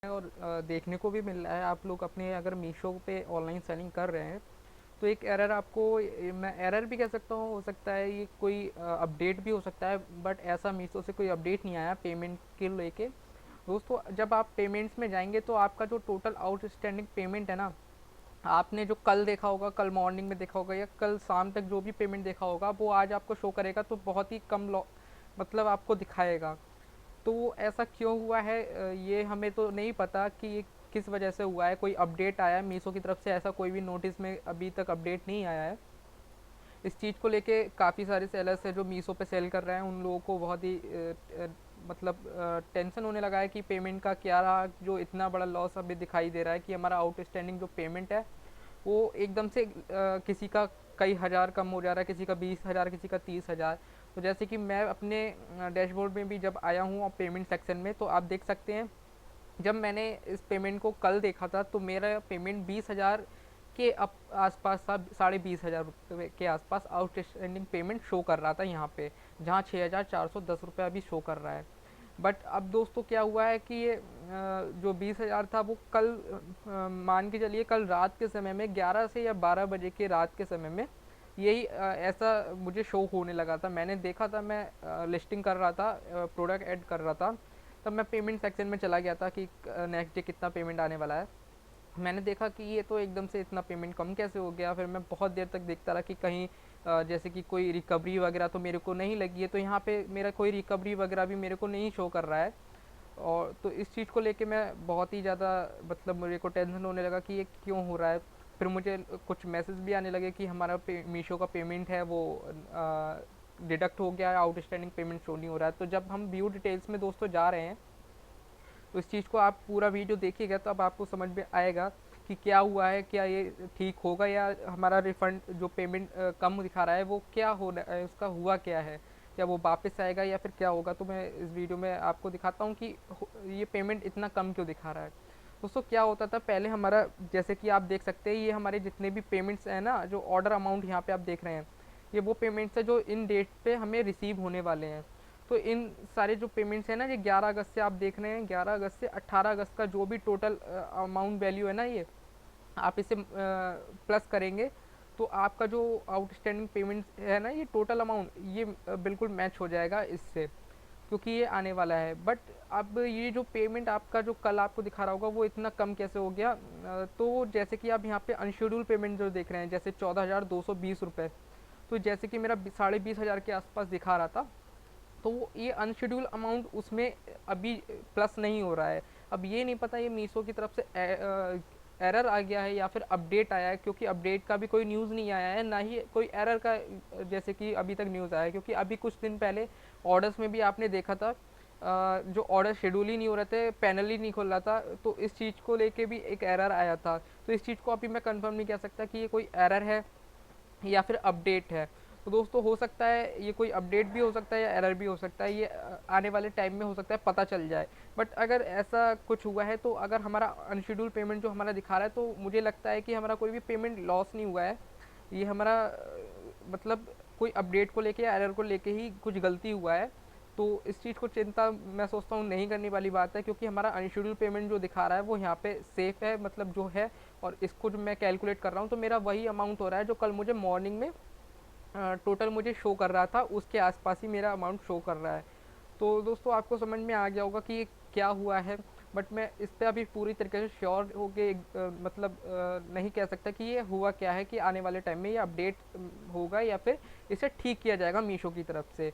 और देखने को भी मिल रहा है। आप लोग अपने अगर मीशो पे ऑनलाइन सेलिंग कर रहे हैं तो एक एरर आपको, मैं एरर भी कह सकता हूँ, हो सकता है ये कोई अपडेट भी हो सकता है, बट ऐसा मीशो से कोई अपडेट नहीं आया पेमेंट के लेके। दोस्तों, जब आप पेमेंट्स में जाएंगे तो आपका जो टोटल आउटस्टैंडिंग पेमेंट है ना, आपने जो कल देखा होगा, कल मॉर्निंग में देखा होगा या कल शाम तक जो भी पेमेंट देखा होगा वो आज आपको शो करेगा, तो बहुत ही कम मतलब आपको दिखाएगा। तो ऐसा क्यों हुआ है, ये हमें तो नहीं पता कि ये किस वजह से हुआ है। कोई अपडेट आया है मीशो की तरफ से, ऐसा कोई भी नोटिस में अभी तक अपडेट नहीं आया है। इस चीज़ को लेके काफ़ी सारे सेलर्स हैं जो मीशो पे सेल कर रहे हैं, उन लोगों को बहुत ही मतलब टेंशन होने लगा है कि पेमेंट का क्या रहा, जो इतना बड़ा लॉस हमें दिखाई दे रहा है कि हमारा आउटस्टैंडिंग जो पेमेंट है वो एकदम से किसी का कई हज़ार कम हो जा रहा है, किसी का 20,000, किसी का 30,000। तो जैसे कि मैं अपने डैशबोर्ड में भी जब आया हूँ और पेमेंट सेक्शन में, तो आप देख सकते हैं जब मैंने इस पेमेंट को कल देखा था तो मेरा पेमेंट 20,000 के आसपास था, 20,500 के आसपास आउटस्टैंडिंग पेमेंट शो कर रहा था यहाँ पे, जहाँ 6,410 रुपये अभी शो कर रहा है। बट अब दोस्तों क्या हुआ है कि ये जो 20,000 था वो कल मान के चलिए कल रात के समय में 11 से या 12 बजे के रात के समय में यही ऐसा मुझे शो होने लगा था। मैंने देखा था, मैं लिस्टिंग कर रहा था, प्रोडक्ट ऐड कर रहा था, तब मैं पेमेंट सेक्शन में चला गया था कि नेक्स्ट डे कितना पेमेंट आने वाला है। मैंने देखा कि ये तो एकदम से इतना पेमेंट कम कैसे हो गया। फिर मैं बहुत देर तक देखता रहा कि कहीं जैसे कि कोई रिकवरी वगैरह तो मेरे को नहीं लगी है, तो यहाँ पे मेरा कोई रिकवरी वगैरह भी मेरे को नहीं शो कर रहा है। और तो इस चीज़ को लेके मैं बहुत ही ज़्यादा, मतलब मेरे को टेंशन होने लगा कि ये क्यों हो रहा है। फिर मुझे कुछ मैसेज भी आने लगे कि हमारा मीशो का पेमेंट है वो डिडक्ट हो गया है, आउटस्टैंडिंग पेमेंट शो नहीं हो रहा है। तो जब हम व्यू डिटेल्स में दोस्तों जा रहे हैं तो इस चीज़ को आप पूरा वीडियो देखिएगा तो अब आपको समझ में आएगा कि क्या हुआ है, क्या ये ठीक होगा या हमारा रिफंड जो पेमेंट कम दिखा रहा है वो क्या हो रहा है, उसका हुआ क्या है, क्या वो वापस आएगा या फिर क्या होगा। तो मैं इस वीडियो में आपको दिखाता हूँ कि ये पेमेंट इतना कम क्यों दिखा रहा है। दोस्तों, क्या होता था पहले हमारा, जैसे कि आप देख सकते हैं ये हमारे जितने भी पेमेंट्स हैं ना, जो ऑर्डर अमाउंट यहाँ पे आप देख रहे हैं, ये वो पेमेंट्स है जो इन डेट पे हमें रिसीव होने वाले हैं। तो इन सारे जो पेमेंट्स हैं ना, ये 11 अगस्त से आप देख रहे हैं, 11 अगस्त से 18 अगस्त का जो भी टोटल अमाउंट वैल्यू है ना, ये आप इसे प्लस करेंगे तो आपका जो आउटस्टैंडिंग पेमेंट है ना, ये टोटल अमाउंट ये बिल्कुल मैच हो जाएगा इससे, क्योंकि ये आने वाला है। बट अब ये जो पेमेंट आपका जो कल आपको दिखा रहा होगा वो इतना कम कैसे हो गया, तो जैसे कि आप यहाँ पे अनशेड्यूल पेमेंट जो देख रहे हैं, जैसे 14,220 रुपये, तो जैसे कि मेरा 20,500 के आसपास दिखा रहा था, तो वो ये अनशेड्यूल अमाउंट उसमें अभी प्लस नहीं हो रहा है। अब ये नहीं पता ये मीशो की तरफ से एरर आ गया है या फिर अपडेट आया है, क्योंकि अपडेट का भी कोई न्यूज़ नहीं आया है, ना ही कोई एरर का जैसे कि अभी तक न्यूज़ आया है। क्योंकि अभी कुछ दिन पहले ऑर्डर्स में भी आपने देखा था, जो ऑर्डर शेड्यूल ही नहीं हो रहे थे, पैनल ही नहीं खुल रहा था, तो इस चीज़ को लेके भी एक एरर आया था। तो इस चीज़ को अभी मैं कंफर्म नहीं कह सकता कि ये कोई एरर है या फिर अपडेट है। तो दोस्तों, हो सकता है ये कोई अपडेट भी हो सकता है या एरर भी हो सकता है, ये आने वाले टाइम में हो सकता है पता चल जाए। बट अगर ऐसा कुछ हुआ है, तो अगर हमारा अनशेड्यूल पेमेंट जो हमारा दिखा रहा है, तो मुझे लगता है कि हमारा कोई भी पेमेंट लॉस नहीं हुआ है। ये हमारा मतलब कोई अपडेट को लेके या एरर को लेके ही कुछ गलती हुआ है। तो इस चीज़ को चिंता मैं सोचता हूँ नहीं करने वाली बात है, क्योंकि हमारा अनशेड्यूल पेमेंट जो दिखा रहा है वो यहाँ पे सेफ़ है, मतलब जो है। और इसको जो मैं कैलकुलेट कर रहा हूँ तो मेरा वही अमाउंट हो रहा है जो कल मुझे मॉर्निंग में टोटल मुझे शो कर रहा था, उसके आसपास ही मेरा अमाउंट शो कर रहा है। तो दोस्तों, आपको समझ में आ गया होगा कि ये क्या हुआ है। बट मैं इस पे अभी पूरी तरीके से श्योर हो के मतलब नहीं कह सकता कि ये हुआ क्या है, कि आने वाले टाइम में ये अपडेट होगा या फिर इसे ठीक किया जाएगा मीशो की तरफ से।